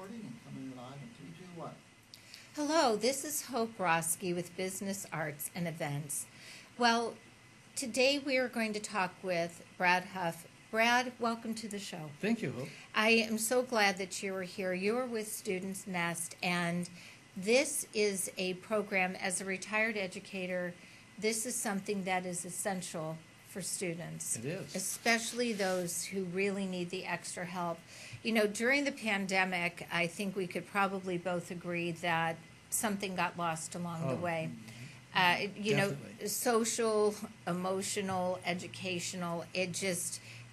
recording and coming live in 3, 2, 1. Hello, this is Hope Rosky with Business Arts and Events. Well, today we are going to talk with Brad Huff. Brad, welcome to the show. Thank you, Hope. I am so glad that you are here. You are with Students Nest, and this is a program, as a retired educator, this is something that is essential for students. It is. Especially those who really need the extra help. You know, during the pandemic, I think we could probably both agree that something got lost along the way. You know, social, emotional, educational,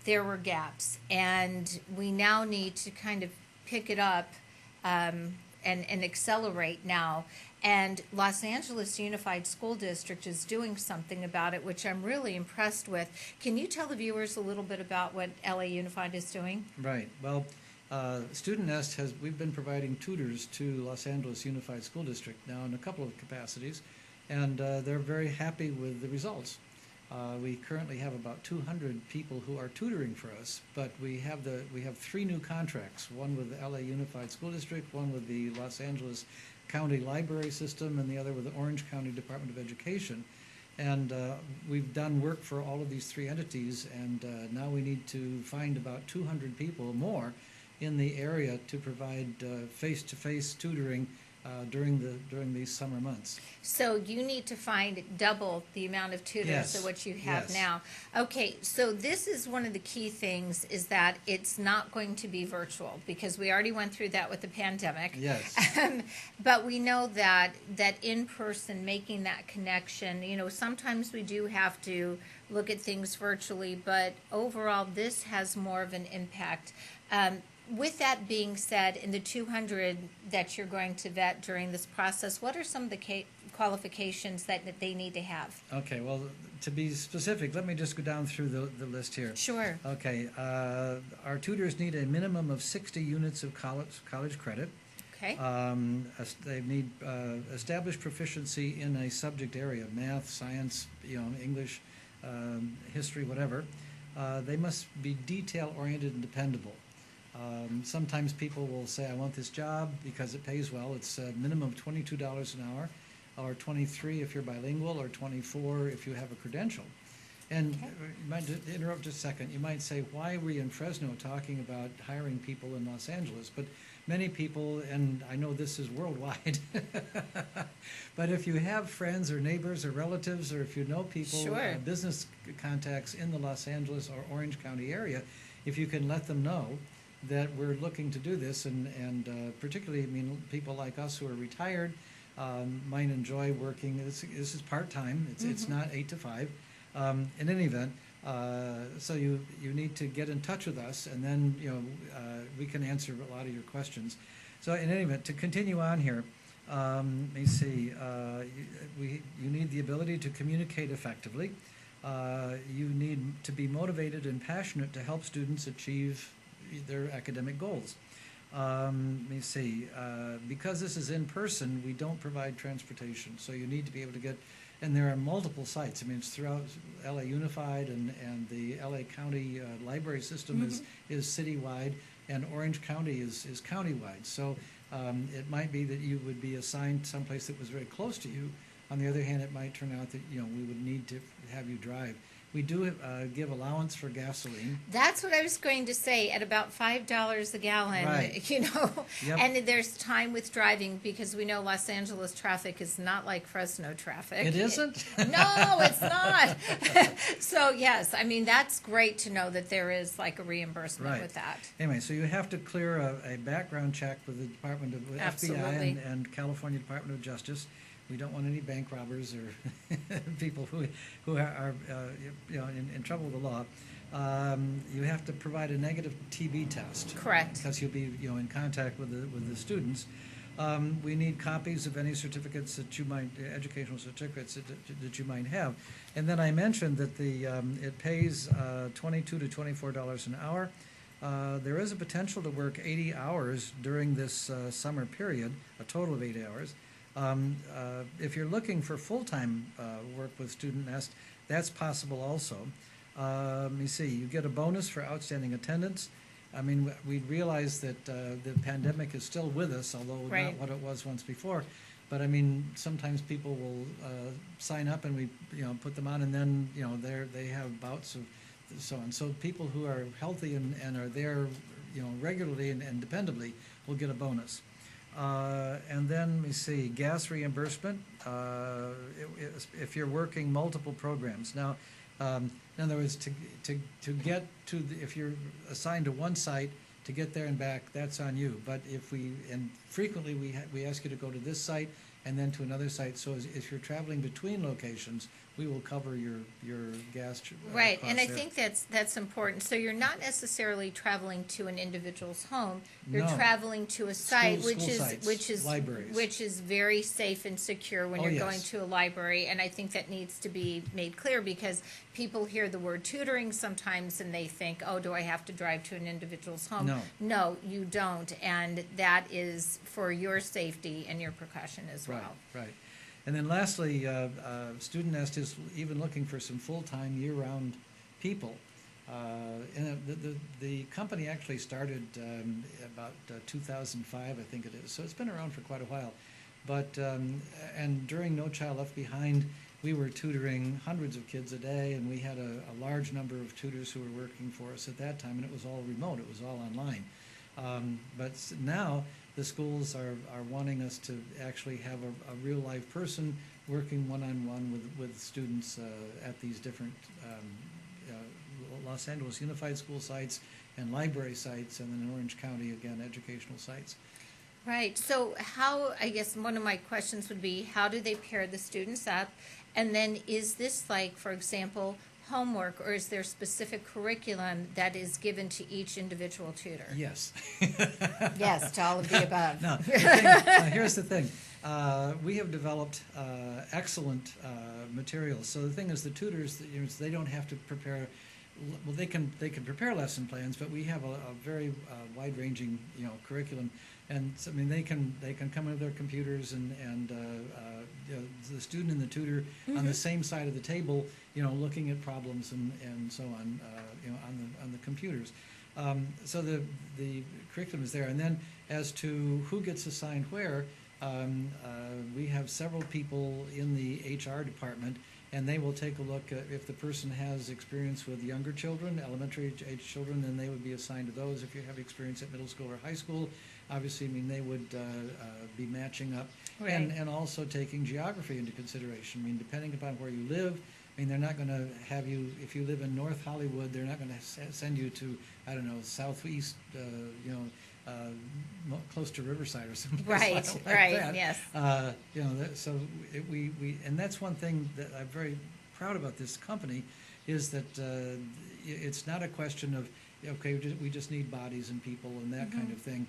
there were gaps. And we now need to kind of pick it up and accelerate now. And Los Angeles Unified School District is doing something about it, which I'm really impressed with. Can you tell the viewers a little bit about what LA Unified is doing? Right. Well, Student Nest we've been providing tutors to Los Angeles Unified School District now in a couple of capacities, and they're very happy with the results. We currently have about 200 people who are tutoring for us, but we have 3 new contracts, one with the LA Unified School District, one with the Los Angeles County Library System, and the other with the Orange County Department of Education. And we've done work for all of these 3 entities, and now we need to find about 200 people more in the area to provide face-to-face tutoring during these summer months. So you need to find double the amount of tutors of what you have now. Okay, so this is one of the key things, is that it's not going to be virtual, because we already went through that with the pandemic. Yes. But we know that in person, making that connection, you know, sometimes we do have to look at things virtually, but overall this has more of an impact. With that being said, in the 200 that you're going to vet during this process, what are some of the qualifications that they need to have? Okay, well, to be specific, let me just go down through the list here. Sure. Okay, our tutors need a minimum of 60 units of college credit. Okay. They need established proficiency in a subject area, math, science, English, history, whatever. They must be detail-oriented and dependable. Sometimes people will say, I want this job because it pays well. It's a minimum of $22 an hour, or $23 if you're bilingual, or $24 if you have a credential. And okay. You might interrupt just a second. You might say, why are we in Fresno talking about hiring people in Los Angeles? But many people, and I know this is worldwide, but if you have friends or neighbors or relatives, or if you know people, sure. Business contacts in the Los Angeles or Orange County area, if you can let them know that we're looking to do this, and particularly, I mean, people like us who are retired might enjoy working. This is part-time. It's not 8 to 5. In any event, so you need to get in touch with us, and then we can answer a lot of your questions. So in any event, to continue on here, let me see. You need the ability to communicate effectively. You need to be motivated and passionate to help students achieve their academic goals. Let me see. Because this is in person, we don't provide transportation, so you need to be able to get, and there are multiple sites. I mean, it's throughout LA Unified, and the LA County Library System is citywide, and Orange County is countywide. So it might be that you would be assigned someplace that was very close to you. On the other hand, it might turn out that we would need to have you drive. We do give allowance for gasoline. That's what I was going to say, at about $5 a gallon, right. Yep. And there's time with driving, because we know Los Angeles traffic is not like Fresno traffic. It isn't? No, it's not. So, yes, I mean, that's great to know that there is like a reimbursement with that. Anyway, so you have to clear a background check with the Department of FBI and California Department of Justice. We don't want any bank robbers or people who are in trouble with the law. You have to provide a negative TB test. Correct. Because you'll be in contact with the students. We need copies of any certificates that you might, educational certificates that you might have. And then I mentioned that it pays $22 to $24 an hour. There is a potential to work 80 hours during this summer period, a total of 80 hours. If you're looking for full-time work with Student Nest, that's possible also. Let me see, you get a bonus for outstanding attendance, I mean, we realize that the pandemic is still with us, although Right. not what it was once before. But I mean, sometimes people will sign up and we, put them on, and then, they have bouts of so on. So people who are healthy and are there, regularly and dependably will get a bonus. And then, let me see, gas reimbursement, if you're working multiple programs. Now, in other words, to get to, if you're assigned to one site, to get there and back, that's on you. But and frequently we ask you to go to this site and then to another site. So if you're traveling between locations, we will cover your gas Right, costs and I there. think that's important. So you're not necessarily traveling to an individual's home. You're No. traveling to a site, School sites, libraries. which is very safe and secure when Oh, you're yes. going to a library. And I think that needs to be made clear, because people hear the word tutoring sometimes and they think, oh, do I have to drive to an individual's home? No. No, you don't, and that is for your safety and your precaution as well. Right. And then lastly, Student Nest is even looking for some full-time, year-round people. And the company actually started about 2005, I think it is. So it's been around for quite a while. But and during No Child Left Behind, we were tutoring hundreds of kids a day, and we had a large number of tutors who were working for us at that time, and it was all remote. It was all online. But now the schools are wanting us to actually have a real live person working one-on-one with students at these different Los Angeles Unified School sites and library sites, and then in Orange County, again, educational sites. Right. So how, I guess one of my questions would be, how do they pair the students up? And then is this like, for example, homework, or is there specific curriculum that is given to each individual tutor? Yes. Yes, to all of the above. No, here's the thing. We have developed excellent materials. So the thing is, the tutors, they don't have to prepare. Well, they can prepare lesson plans, but we have a very wide-ranging, curriculum. And so, I mean, they can come in with their computers and the student and the tutor on the same side of the table, looking at problems and so on, on the computers. So the curriculum is there. And then as to who gets assigned where, we have several people in the HR department, and they will take a look at if the person has experience with younger children, elementary age children, then they would be assigned to those. If you have experience at middle school or high school, obviously, I mean, they would be matching up. Right. And also taking geography into consideration. I mean, depending upon where you live, I mean, they're not going to have you, if you live in North Hollywood, they're not going to send you to, I don't know, southeast, close to Riverside or something Right, like right, that. yes. So we and that's one thing that I'm very proud about this company, is that it's not a question of, okay, we just need bodies and people and that kind of thing.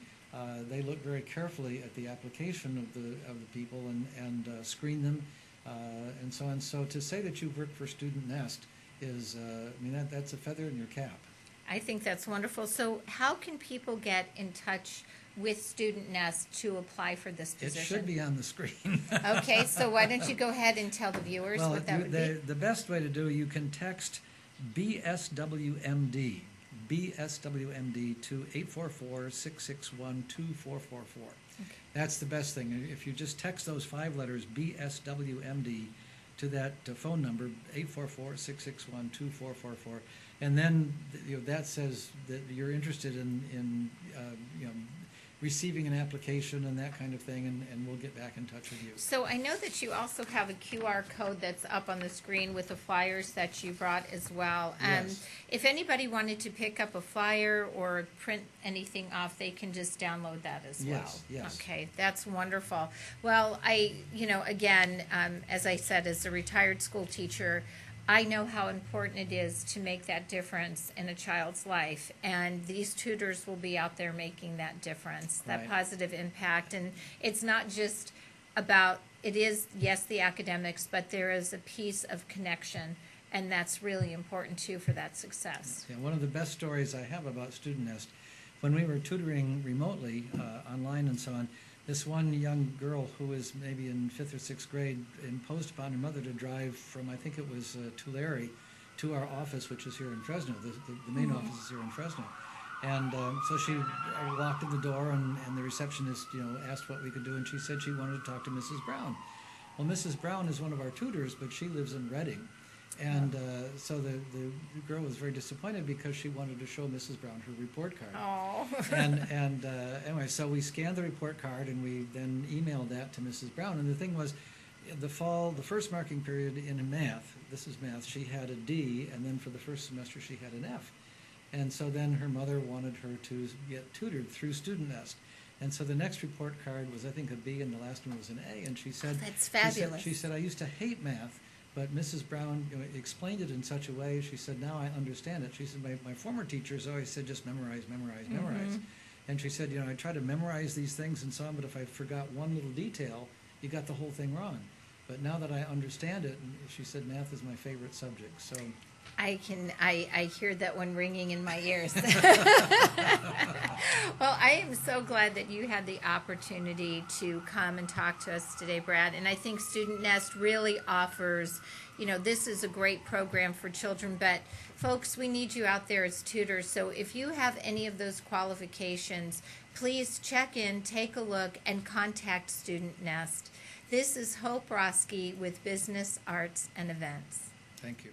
They look very carefully at the application of the people and screen them and so on. So to say that you've worked for Student Nest is, I mean, that's a feather in your cap. I think that's wonderful. So how can people get in touch with Student Nest to apply for this It position? should be on the screen. Okay, so why don't you go ahead and tell the viewers what that would be? The best way to do, you can text BSWMD to 844-661-2444. That's the best thing. If you just text those 5 letters, BSWMD, to that phone number, 844-661-2444, and then that says that you're interested in receiving an application and that kind of thing, and we'll get back in touch with you. So I know that you also have a QR code that's up on the screen with the flyers that you brought as well. Yes. If anybody wanted to pick up a flyer or print anything off, they can just download that as well. Yes. Okay, that's wonderful. Well, again, as I said, as a retired school teacher, I know how important it is to make that difference in a child's life, and these tutors will be out there making that difference, that Right. positive impact. And it's not just about, it is, yes, the academics, but there is a piece of connection, and that's really important too for that success. Yeah, one of the best stories I have about Student Nest, when we were tutoring remotely, online and so on, this one young girl who was maybe in 5th or 6th grade imposed upon her mother to drive from, I think it was Tulare, to our office, which is here in Fresno. The main office is here in Fresno. And so she walked in the door, and the receptionist, asked what we could do, and she said she wanted to talk to Mrs. Brown. Well, Mrs. Brown is one of our tutors, but she lives in Reading. And so the girl was very disappointed because she wanted to show Mrs. Brown her report card. Oh. And anyway, so we scanned the report card and we then emailed that to Mrs. Brown. And the thing was, the first marking period in math, this is math, she had a D, and then for the first semester she had an F. And so then her mother wanted her to get tutored through Student Nest. And so the next report card was, I think, a B, and the last one was an A. And she said, That's fabulous. She said, I used to hate math, but Mrs. Brown explained it in such a way. She said, now I understand it. She said, my former teachers always said, just memorize, memorize, memorize. And she said, I try to memorize these things and so on, but if I forgot one little detail, you got the whole thing wrong. But now that I understand it, and she said, math is my favorite subject. So I hear that one ringing in my ears. Well, I am so glad that you had the opportunity to come and talk to us today, Brad. And I think Student Nest really offers, this is a great program for children, but folks, we need you out there as tutors. So if you have any of those qualifications, please check in, take a look, and contact Student Nest. This is Hope Rosky with Business, Arts, and Events. thank you.